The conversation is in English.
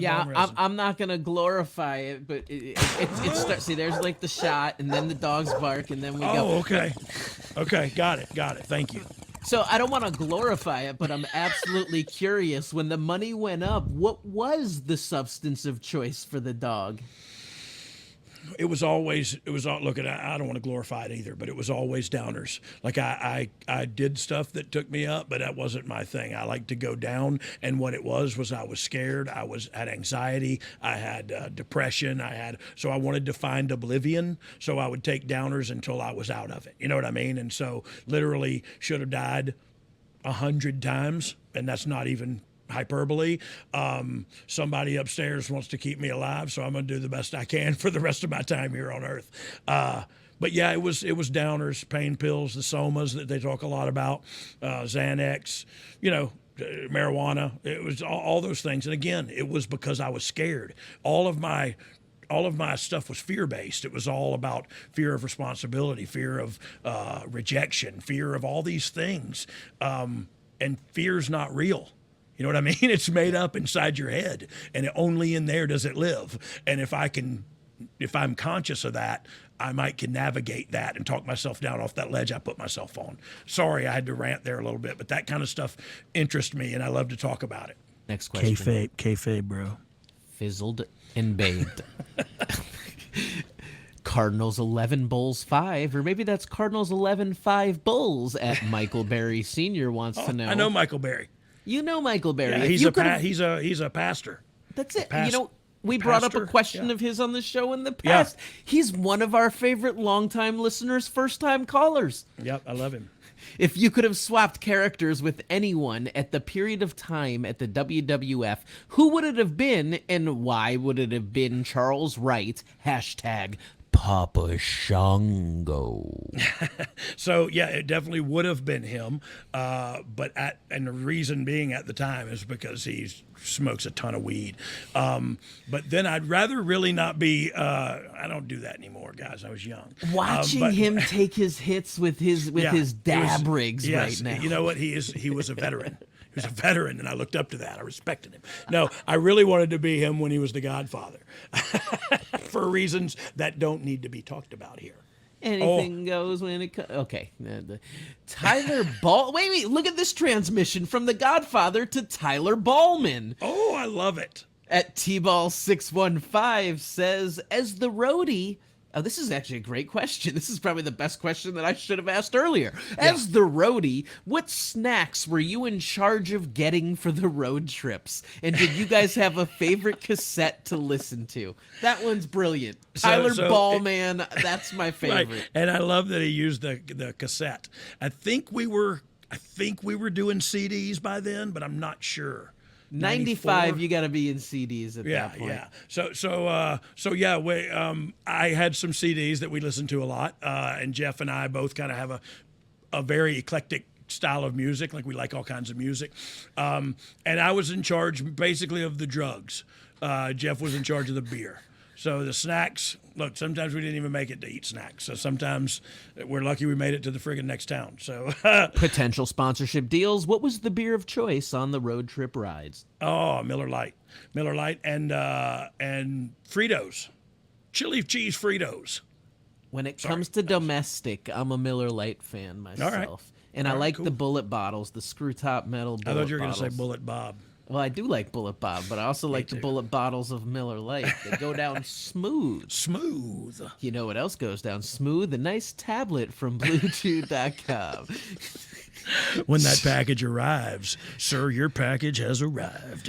Yeah, bone I'm, resin. I'm not gonna glorify it, but it starts. See, there's like the shot, and then the dogs bark, and then we go. Oh, okay. Okay, got it. Got it. Thank you. So I don't want to glorify it, but I'm absolutely curious. When the money went up, what was the substance of choice for the dog? It was all, look, I don't want to glorify it either, but it was always downers. Like I did stuff that took me up, but that wasn't my thing. I like to go down. And what it was I was scared. Had anxiety. I had depression. So I wanted to find oblivion. So I would take downers until I was out of it. You know what I mean? And so literally should have died 100 times. And that's not even hyperbole. Somebody upstairs wants to keep me alive, so I'm going to do the best I can for the rest of my time here on Earth. But yeah, it was downers, pain pills, the somas that they talk a lot about, Xanax, marijuana. It was all those things. And again, it was because I was scared. All of my stuff was fear-based. It was all about fear of responsibility, fear of rejection, fear of all these things. And fear's not real. You know what I mean? It's made up inside your head, and only in there does it live. And if I'm conscious of that, I can navigate that and talk myself down off that ledge I put myself on. Sorry, I had to rant there a little bit, but that kind of stuff interests me, and I love to talk about it. Next question. Kayfabe, bro. Fizzled and bathed. Cardinals 11, Bulls 5, or maybe that's Cardinals 11, 5 Bulls at Michael Berry Sr. wants to know. I know Michael Berry. You know Michael Berry. Yeah, he's a pastor. That's it. Past- we brought up a pastor? question Yeah. of his on the show in the past. Yeah. He's one of our favorite longtime listeners, first-time callers. Yep, I love him. If you could have swapped characters with anyone at the period of time at the WWF, who would it have been, and why would it have been Charles Wright? Hashtag Papa Shango. So yeah, it definitely would have been him, and the reason being at the time is because he smokes a ton of weed. But then I'd rather really not be. I don't do that anymore, guys. I was young. Watching him take his hits with his dab rigs yes, right now. You know what? He was a veteran. He was a veteran, and I looked up to that. I respected him. No, I really wanted to be him when he was the Godfather, for reasons that don't need to be talked about here. Anything goes when it comes. Okay. Tyler Ball. Wait. Look at this transmission from the Godfather to Tyler Ballman. Oh, I love it. At T-Ball615 says, as the roadie. Oh, this is actually a great question. This is probably the best question that I should have asked earlier. As the roadie, what snacks were you in charge of getting for the road trips? And did you guys have a favorite cassette to listen to? That one's brilliant. Tyler Ballman, that's my favorite. Right. And I love that he used the cassette. I think we were doing CDs by then, but I'm not sure. 95, you got to be in CDs at that point. Yeah. So yeah, I had some CDs that we listened to a lot, and Jeff and I both kind of have a very eclectic style of music. Like we like all kinds of music, and I was in charge basically of the drugs. Jeff was in charge of the beer. So the snacks, look, sometimes we didn't even make it to eat snacks. So sometimes we're lucky we made it to the friggin' next town. So potential sponsorship deals. What was the beer of choice on the road trip rides? Oh, Miller Lite, and Fritos, chili cheese Fritos. When it comes to domestic, I'm a Miller Lite fan myself. All right. And I like the bullet bottles, the screw top metal bullet bottles. I thought you were going to say Bullet Bob. Well, I do like Bullet Bob, but I also like the bullet bottles of Miller Lite. They go down smooth. Smooth. You know what else goes down smooth? A nice tablet from BlueChew.com. When that package arrives, sir, your package has arrived.